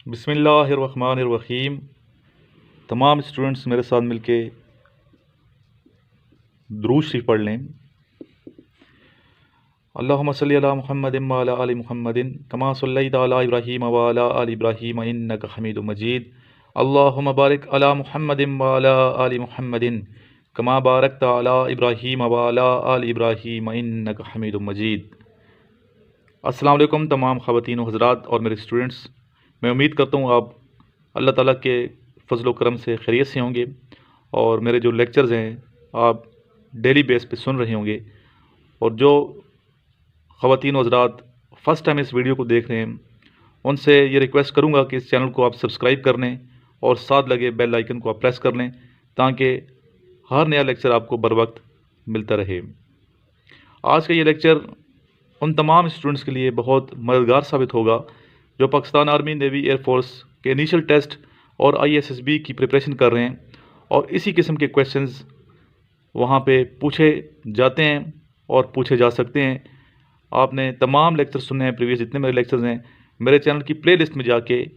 बिस्मिल्लाहिर्रहमानिर्रहीम। तमाम स्टूडेंट्स मेरे साथ मिलके दुरूद शरीफ पढ़ लें। अल्लाहुम्मा सल्ली अला मुहम्मदिन व अला आलि मुहम्मदिन कमा सल्लैता अला इब्राहीम व अला आलि इब्राहीम इन्नका हमीदुम मजीद। अल्लाहुम्मा बारिक अला मुहम्मदिन व अला आलि मुहम्मदिन कमा बारकता अला इब्राहीम व अला आलि इब्राहीम इन्नका हमीदुम मजीद। अस्सलाम वालेकुम तमाम ख़वातीन व हज़रात और मेरे स्टूडेंट्स। मैं उम्मीद करता हूँ आप अल्लाह ताला के फ़ज़ल व करम से खैरियत से होंगे और मेरे जो लेक्चर्स हैं आप डेली बेस पे सुन रहे होंगे। और जो ख़वातीन व हज़रात फ़र्स्ट टाइम इस वीडियो को देख रहे हैं उनसे ये रिक्वेस्ट करूँगा कि इस चैनल को आप सब्सक्राइब कर लें और साथ लगे बेल आइकन को आप प्रेस कर लें ताकि हर नया लेक्चर आपको बर वक्त मिलता रहे। आज का ये लेक्चर उन तमाम स्टूडेंट्स के लिए बहुत मददगार साबित होगा जो पाकिस्तान आर्मी, नेवी, एयरफोर्स के इनिशियल टेस्ट और ISSB की प्रिपरेशन कर रहे हैं और इसी किस्म के क्वेश्चंस वहाँ पे पूछे जाते हैं और पूछे जा सकते हैं। आपने तमाम लेक्चर सुनने हैं, प्रीवियस जितने मेरे लेक्चर्स हैं मेरे चैनल की प्लेलिस्ट में जाके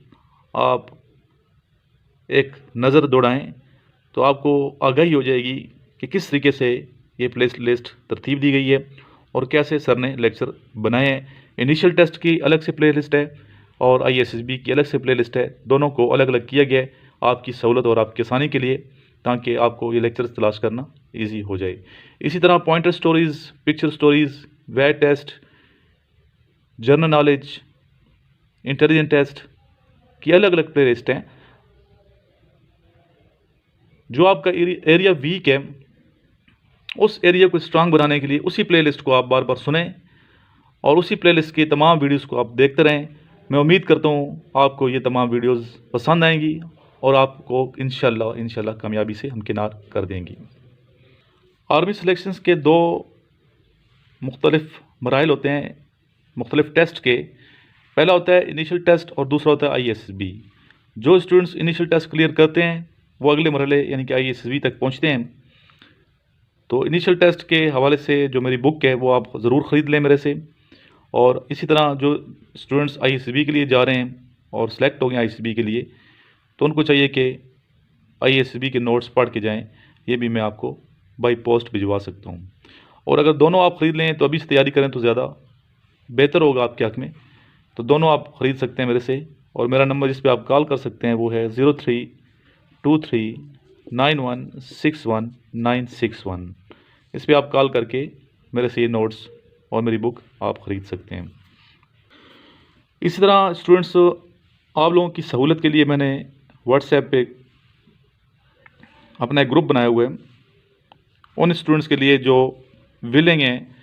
आप एक नज़र दौड़ाएं तो आपको आगाही हो जाएगी कि किस तरीके से ये प्ले लिस्ट तरतीब दी गई है और कैसे सर ने लेक्चर बनाए हैं। इनिशियल टेस्ट की अलग से प्ले लिस्ट है और ISSB की अलग से प्ले लिस्ट है। दोनों को अलग अलग किया गया है आपकी सहूलत और आपकी आसानी के लिए ताकि आपको ये लेक्चर्स तलाश करना ईजी हो जाए। इसी तरह pointer stories, picture stories, way test, general knowledge, intelligent test की अलग अलग प्ले लिस्ट हैं। जो आपका एरिया वीक है उस एरिया को स्ट्रांग बनाने के लिए उसी प्लेलिस्ट को आप बार बार सुनें और उसी प्लेलिस्ट की तमाम वीडियोस को आप देखते रहें। मैं उम्मीद करता हूँ आपको ये तमाम वीडियोस पसंद आएंगी और आपको इंशाल्लाह कामयाबी से हमकिनार कर देंगी। आर्मी सिलेक्शंस के दो मुख्तलिफ मराइल होते हैं मुख्तलिफ टेस्ट के। पहला होता है इनिशियल टेस्ट और दूसरा होता है ISSB। जो स्टूडेंट्स इनिशियल टेस्ट क्लियर करते हैं वो अगले मरहले यानी कि ISSB तक पहुँचते हैं। तो इनिशियल टेस्ट के हवाले से जो मेरी बुक है वो आप ज़रूर ख़रीद लें मेरे से। और इसी तरह जो स्टूडेंट्स ISSB के लिए जा रहे हैं और सेलेक्ट हो गए ISSB के लिए तो उनको चाहिए कि ISSB के नोट्स पढ़ के जाएं। ये भी मैं आपको बाई पोस्ट भिजवा सकता हूँ। और अगर दोनों आप ख़रीद लें तो अभी से तैयारी करें तो ज़्यादा बेहतर होगा आपके हक़ में। तो दोनों आप ख़रीद सकते हैं मेरे से। और मेरा नंबर जिस पर आप कॉल कर सकते हैं वो है 0323916191। इस पर आप कॉल करके मेरे से ये नोट्स और मेरी बुक आप ख़रीद सकते हैं। इसी तरह स्टूडेंट्स आप लोगों की सहूलत के लिए मैंने व्हाट्सएप पे अपना एक ग्रुप बनाया हुआ है उन स्टूडेंट्स के लिए जो विलिंग हैं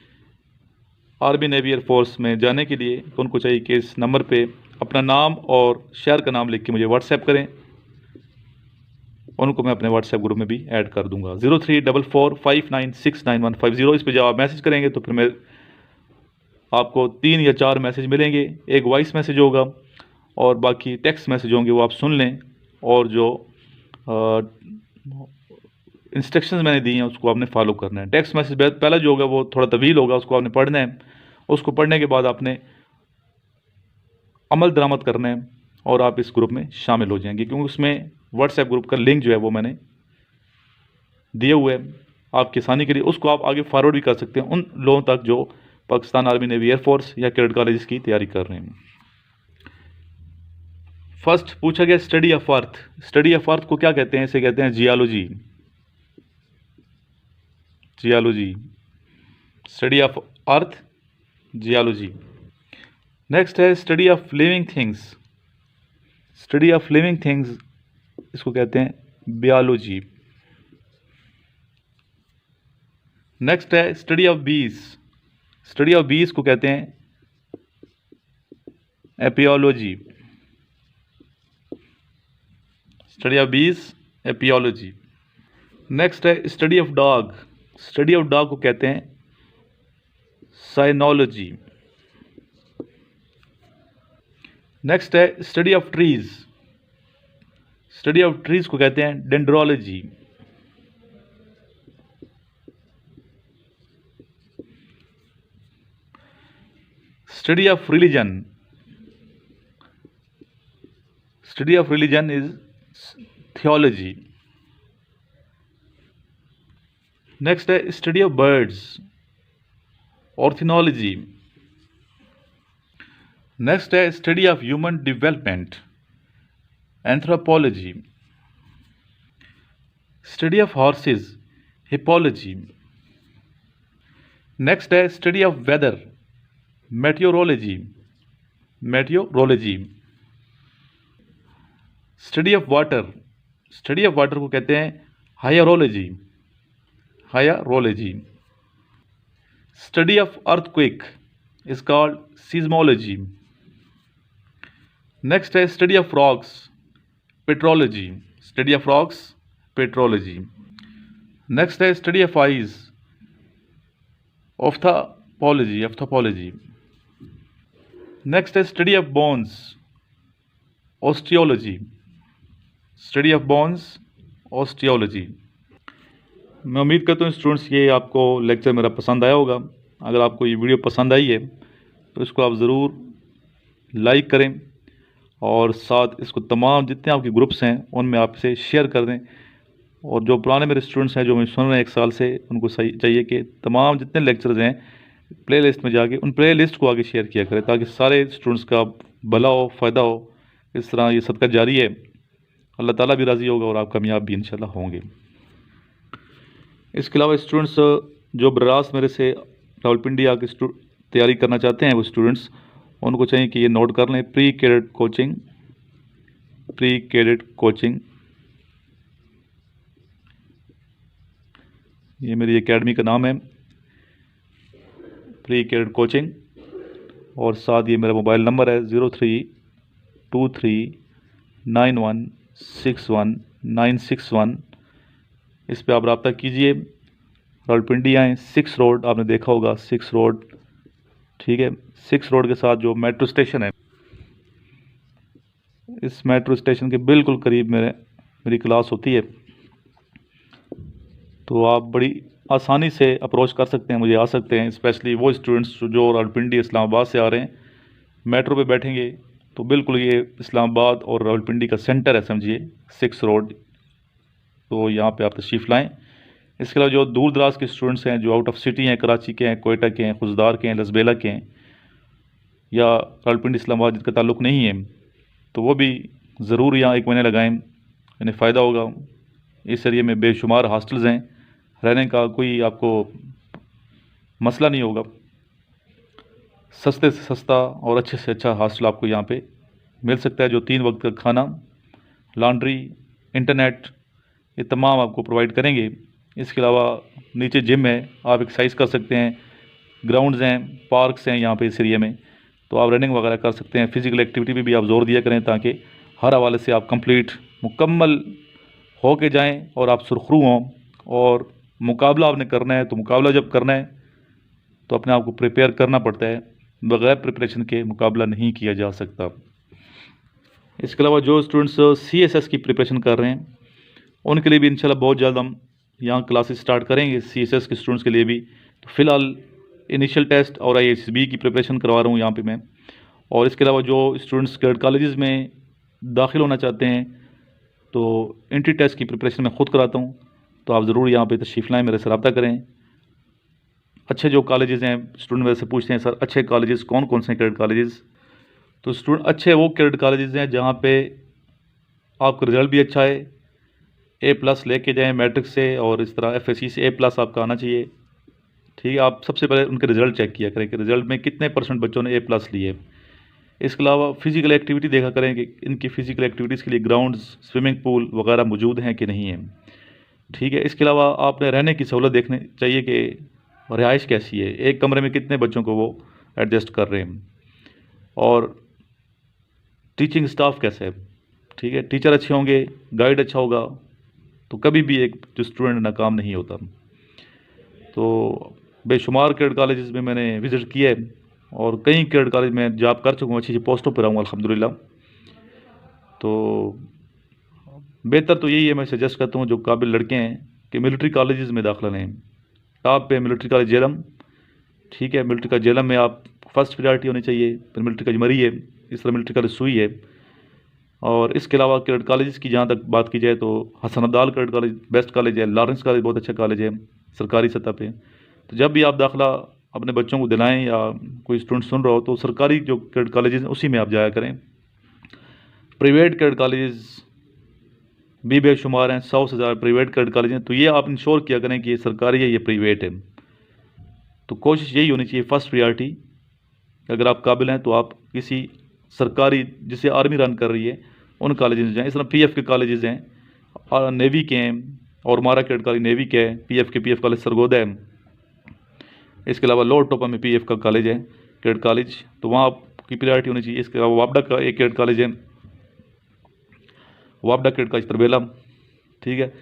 आर्मी, नेवी, एयरफोर्स में जाने के लिए। तो उनको चाहिए कि इस नंबर पे अपना नाम और शहर का नाम लिख के मुझे व्हाट्सएप करें। उनको मैं अपने व्हाट्सएप ग्रुप में भी ऐड कर दूंगा। 034459695150। इस पर जब आप मैसेज करेंगे तो फिर मैं आपको 3 या 4 मैसेज मिलेंगे। एक वॉइस मैसेज होगा और बाकी टेक्स्ट मैसेज होंगे, वो आप सुन लें और जो इंस्ट्रक्शंस मैंने दी हैं उसको आपने फॉलो करना है। टेक्स्ट मैसेज पहला जो होगा वो थोड़ा तवील होगा, उसको आपने पढ़ना है। उसको पढ़ने के बाद आपने अमल दरामद करना है और आप इस ग्रुप में शामिल हो जाएंगे क्योंकि उसमें व्हाट्सएप ग्रुप का लिंक जो है वो मैंने दिए हुए है आपकी आसानी के लिए। उसको आप आगे फॉरवर्ड भी कर सकते हैं उन लोगों तक जो पाकिस्तान आर्मी, नेवी, एयरफोर्स या कैडेट कॉलेज की तैयारी कर रहे हैं। फर्स्ट पूछा गया study of earth. Study of earth को क्या कहते हैं? इसे कहते हैं geology. Geology, study of earth, geology. Next है study of living things. Study of living things इसको कहते हैं बायोलॉजी। नेक्स्ट है study of bees. Study of bees को कहते हैं apiology. Study of bees, apiology. Next है study of dog. Study of dog को कहते हैं साइनोलॉजी। नेक्स्ट है study of trees. Study of trees को कहते हैं dendrology. Study of religion. Study of religion is theology. Next है study of birds, ornithology. Next है study of human development, anthropology. Study of horses, hippology. Next है study of weather, meteorology. Study of water को कहते हैं hydrology. Study of earthquake is called seismology. Next है study of rocks, petrology. Next है study of eyes, ophthalmology. Next है study of bones, osteology. मैं उम्मीद करता हूँ स्टूडेंट्स ये आपको लेक्चर मेरा पसंद आया होगा। अगर आपको ये वीडियो पसंद आई है तो इसको आप ज़रूर लाइक करें और साथ इसको तमाम जितने आपके ग्रुप्स हैं उनमें आप इसे शेयर कर दें। और जो पुराने मेरे स्टूडेंट्स हैं जो मुझे सुन रहे हैं 1 साल से, उनको सही चाहिए कि तमाम जितने लेक्चर्स हैं प्ले लिस्ट में जाके उन प्ले लिस्ट को आगे शेयर किया करें ताकि सारे स्टूडेंट्स का भला हो, फ़ायदा हो। इस तरह ये सदका जारी है, अल्लाह ताला भी राज़ी होगा और आप कामयाब भी इंशाल्लाह होंगे। इसके अलावा स्टूडेंट्स जो बरास मेरे से रावलपिंडी आके तैयारी करना चाहते हैं वो स्टूडेंट्स, उनको चाहिए कि ये नोट कर लें प्री कैडेट कोचिंग। ये मेरी एकेडमी का नाम है प्री कैडेट कोचिंग, और साथ ये मेरा मोबाइल नंबर है 03239161 इस पे आप रब्ता कीजिए। रावलपिंडी आएँ, 6 रोड आपने देखा होगा, 6 रोड, ठीक है। 6 रोड के साथ जो मेट्रो स्टेशन है, इस मेट्रो स्टेशन के बिल्कुल करीब मेरी क्लास होती है। तो आप बड़ी आसानी से अप्रोच कर सकते हैं, मुझे आ सकते हैं। स्पेशली वो स्टूडेंट्स जो रावलपिंडी इस्लामाबाद से आ रहे हैं, मेट्रो पे बैठेंगे तो बिल्कुल ये इस्लामाबाद और रावलपिंडी का सेंटर है समझिए, 6 रोड। तो यहाँ पे आप तशरीफ़ लाएँ। इसके अलावा जो दूर दराज के स्टूडेंट्स हैं, जो आउट ऑफ सिटी हैं, कराची के हैं, कोयटा के हैं, खुजदार के हैं, लसबेला के हैं, या रावलपिंडी इस्लामाबाद जिनका ताल्लुक़ नहीं है, तो वो भी ज़रूर यहाँ 1 महीने लगाएँ, इन्हें फ़ायदा होगा। इस एरिए में बेशुमार हॉस्टल्स हैं, रहने का कोई आपको मसला नहीं होगा। सस्ते से सस्ता और अच्छे से अच्छा हॉस्टल आपको यहाँ पे मिल सकता है, जो 3 वक्त का खाना, लॉन्ड्री, इंटरनेट, ये तमाम आपको प्रोवाइड करेंगे। इसके अलावा नीचे जिम है, आप एक्सरसाइज कर सकते हैं, ग्राउंड्स हैं, पार्क्स हैं यहाँ पे इस एरिया में, तो आप रनिंग वगैरह कर सकते हैं। फ़िज़िकल एक्टिविटी पे भी आप जोर दिया करें ताकि हर हवाले से आप कंप्लीट मुकम्मल हो के जाएँ और आप सुरखरू हों। और मुकाबला आपने करना है, तो मुकाबला जब करना है तो अपने आप को प्रिपेयर करना पड़ता है, बग़ैर प्रिपरेशन के मुकाबला नहीं किया जा सकता। इसके अलावा जो स्टूडेंट्स CSS की प्रिपरेशन कर रहे हैं उनके लिए भी इंशाल्लाह बहुत जल्द हम यहाँ क्लासेस स्टार्ट करेंगे, CSS के स्टूडेंट्स के लिए भी। तो फ़िलहाल इनिशियल टेस्ट और ISB की प्रिपरेशन करवा रहा हूँ यहाँ पे मैं। और इसके अलावा जो स्टूडेंट्स कैडेट कॉलेजेस में दाखिल होना चाहते हैं तो एंट्री टेस्ट की प्रिपरेशन मैं ख़ुद कराता हूँ, तो आप ज़रूर यहाँ पे तशरीफ़ लाएँ, मेरे से रब्ता करें। अच्छे जो कॉलेजेस हैं, स्टूडेंट मेरे से पूछते हैं सर अच्छे कॉलेजेस कौन कौन से हैं कैडेट कॉलेजेस, तो स्टूडेंट अच्छे वो कैडेट कॉलेजेस हैं जहाँ पे आपका रिज़ल्ट भी अच्छा है, A+ लेके जाएँ मैट्रिक से, और इस तरह FSC से A+ आपका आना चाहिए, ठीक है। आप सबसे पहले उनके रिज़ल्ट चेक किया करें कि रिज़ल्ट में कितने % बच्चों ने A+ लिए। इसके अलावा फ़िज़िकल एक्टिविटी देखा करें कि इनकी फ़िज़िकल एक्टिविटीज़ के लिए ग्राउंड्स, स्विमिंग पूल वगैरह मौजूद हैं कि नहीं हैं, ठीक है। इसके अलावा आपने रहने की सहूलत देखनी चाहिए कि रिहाइश कैसी है, एक कमरे में कितने बच्चों को वो एडजस्ट कर रहे हैं, और टीचिंग स्टाफ कैसा है, ठीक है। टीचर अच्छे होंगे, गाइड अच्छा होगा, तो कभी भी एक जो स्टूडेंट नाकाम नहीं होता। तो बेशुमार कैडेट कॉलेजेस में मैंने विज़िट किया है और कई कैडेट कॉलेज में जॉब कर चुका हूँ, अच्छी पोस्टों पर रहूँगा अल्हम्दुलिल्लाह। तो बेहतर तो यही है, मैं सजेस्ट करता हूँ जो काबिल लड़के हैं कि मिलिट्री कॉलेजेस में दाखिला लें। टॉप पे मिलिट्री कॉलेज जेलम, ठीक है। मिलिट्री का जेलम में आप फर्स्ट प्रायोरिटी होनी चाहिए, फिर मिलिट्री का मरी है, इस तरह मिलिट्री कॉलेज सुई है, और इसके अलावा क्रेडिट कॉलेज की जहाँ तक बात की जाए तो Hasan Abdal credit college best college है, लॉरेंस कॉलेज बहुत अच्छा कॉलेज है सरकारी सतह पे। तो जब भी आप दाखिला अपने बच्चों को दिलाएं या कोई स्टूडेंट सुन रहा हो तो सरकारी जो क्रेडिट कॉलेज हैं उसी में आप जाया करें। प्राइवेट क्रेडिट कॉलेज भी बेशुमार हैं, 100 से ज़्यादा प्राइवेट क्रेडिट कॉलेज हैं। तो ये आप इंश्योर किया करें कि ये सरकारी है, ये प्राइवेट है। तो कोशिश यही होनी चाहिए फर्स्ट प्रायोरिटी, अगर आप काबिल हैं तो आप किसी सरकारी जिसे आर्मी रन कर रही है उन कॉलेज में जाएँ। इस तरह पीएफ के कॉलेजेस हैं और नेवी के हैं, और मारा क्रेडिट कॉलेज नेवी के है, पीएफ कॉलेज सरगोदा है। इसके अलावा लोअर टोपा में पीएफ का कॉलेज है क्रेडिट कॉलेज, तो वहाँ आपकी प्रायोरिटी होनी चाहिए। इसके अलावा वापडा का एक क्रेडिट कॉलेज है, वापडा क्रेडिट कॉलेज तरबेला, ठीक है।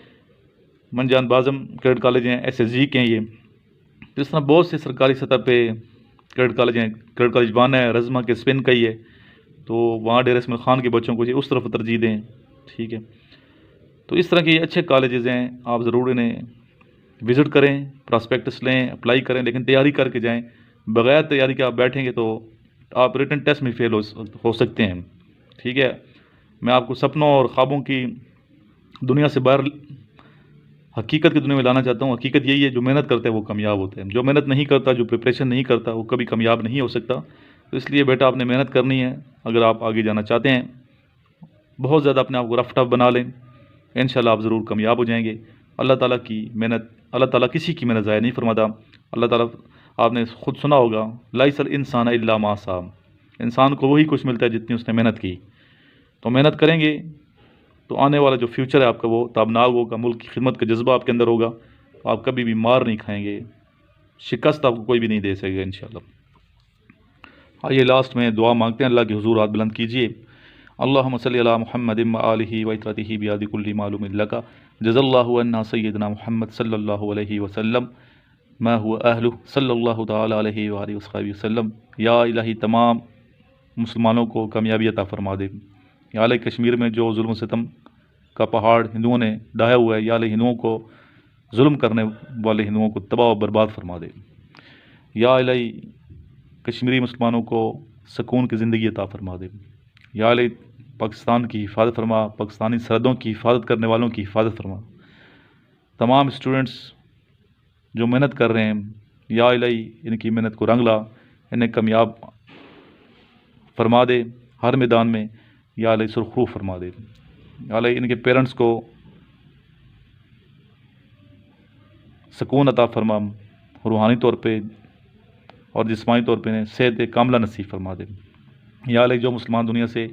मंजान बाज़म क्रेडिट कॉलेज हैं, एसएसजी के हैं ये। तो इस तरह बहुत से सरकारी सतह पे क्रेडिट कॉलेज हैं। क्रेडिट कॉलेज वाना है, रज़मा के स्पिन का ही है, तो वहाँ डेर इसमाइल ख़ान के बच्चों को उस तरफ तरजीह दें, ठीक है। तो इस तरह के अच्छे कॉलेजेस हैं, आप ज़रूर इन्हें विज़िट करें, प्रॉस्पेक्टस लें, अप्लाई करें, लेकिन तैयारी करके जाएं। बग़ैर तैयारी के आप बैठेंगे तो आप रिटन टेस्ट में फ़ेल हो सकते हैं, ठीक है। मैं आपको सपनों और ख्वाबों की दुनिया से बाहर हकीकत की दुनिया में लाना चाहता हूँ। हकीकत यही है, जो मेहनत करता है वो कामयाब होता है, जो मेहनत नहीं करता, जो प्रिपरेशन नहीं करता, वो कभी कामयाब नहीं हो सकता। तो इसलिए बेटा आपने मेहनत करनी है अगर आप आगे जाना चाहते हैं। बहुत ज़्यादा अपने आप को रफ टफ बना लें, इंशाल्लाह आप ज़रूर कामयाब हो जाएंगे। अल्लाह ताला की मेहनत, अल्लाह ताला किसी की मेहनत ज़ाया नहीं फरमाता। अल्लाह ताला, आपने खुद सुना होगा, लाइसल इंसान इल्ला मा सा, इंसान को वही कुछ मिलता है जितनी उसने मेहनत की। तो मेहनत करेंगे तो आने वाला जो फ्यूचर है आपका वो ताबनाक होगा, मुल्क की खिदमत का जज्बा आपके अंदर होगा, तो आप कभी भी मार नहीं खाएंगे, शिकस्त आपको कोई भी नहीं दे सकेगा इंशाल्लाह। आइए लास्ट में दुआ मांगते हैं, अल्लाह की हुजूर हाथ बुलंद कीजिए। अल्लाहुम्मा सल्लि अला मुहम्मदिन व आलिहि व इत्रतिहि बियादि कुल्ली मालूमिन लका जज़ल्लाहु अन्ना सय्यदना मुहम्मद सल्लल्लाहु अलैहि वसल्लम मा हुवा अहलु सल्लल्लाहु तआला अलैहि व आलिहि वसल्लम। या इलाही तमाम मुसलमानों को कामयाबी अता फरमा दे। या अल्लाह कश्मीर में जो जुल्म सितम का पहाड़ हिंदुओं ने ढाया हुआ है, या अल्लाह हिंदुओं को जुल्म करने वाले हिंदुओं को तबाह और बर्बाद फरमा दे। या इलाही कश्मीरी मुसलमानों को सुकून की ज़िंदगी अता फरमा दे। या इलाही पाकिस्तान की हिफाजत फरमा, पाकिस्तानी सरहदों की हिफाजत करने वालों की हिफाजत फरमा। तमाम स्टूडेंट्स जो मेहनत कर रहे हैं, या इलाही इनकी मेहनत को रंग ला, इन्हें कामयाब फरमा दे हर मैदान में, या इलाही सुरखरू फरमा दे। या इलाही इनके पेरेंट्स को सुकून अता फरमा, रूहानी तौर पे और जिस्मानी तौर पे इन्हें सेहत कामला नसीब फरमा दे। या इलाही जो मुसलमान दुनिया से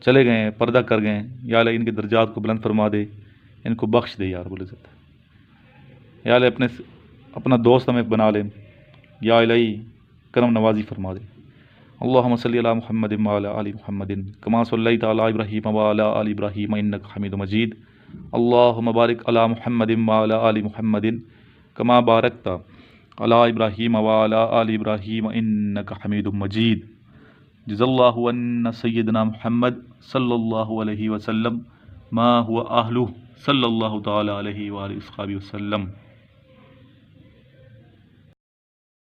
चले गए हैं, पर्दा कर गए हैं, या इलाही इनके दर्जात को बुलंद फरमा दे, इनको बख्श दे या रब्बुल इज़्ज़त। या इलाही अपना दोस्त हमें बना ले, या इलाही करम नवाजी फरमा दे। अल्लाहुम्मा सल्लि अला मुहम्मदिन व अला आलि मुहम्मदिन कमा सल्लैता अला इब्राहीम व अला आलि इब्राहीम इन्नका हमीदुम मजीद। अल्लाहुम्मा बारिक अला मुहम्मदिन व अला आलि मुहम्मदिन कमा बारकता अला इब्राहीम व अला आलि इब्राहीम इन्नका हमीदुम मजीद। जज़ल्लाहु अन्ना सय्यदना मुहम्मद सल्लल्लाहु अलैहि वसल्लम मा हुवा अहलुहु सल्लल्लाहु तआला अलैहि व आलिहि वसल्लम।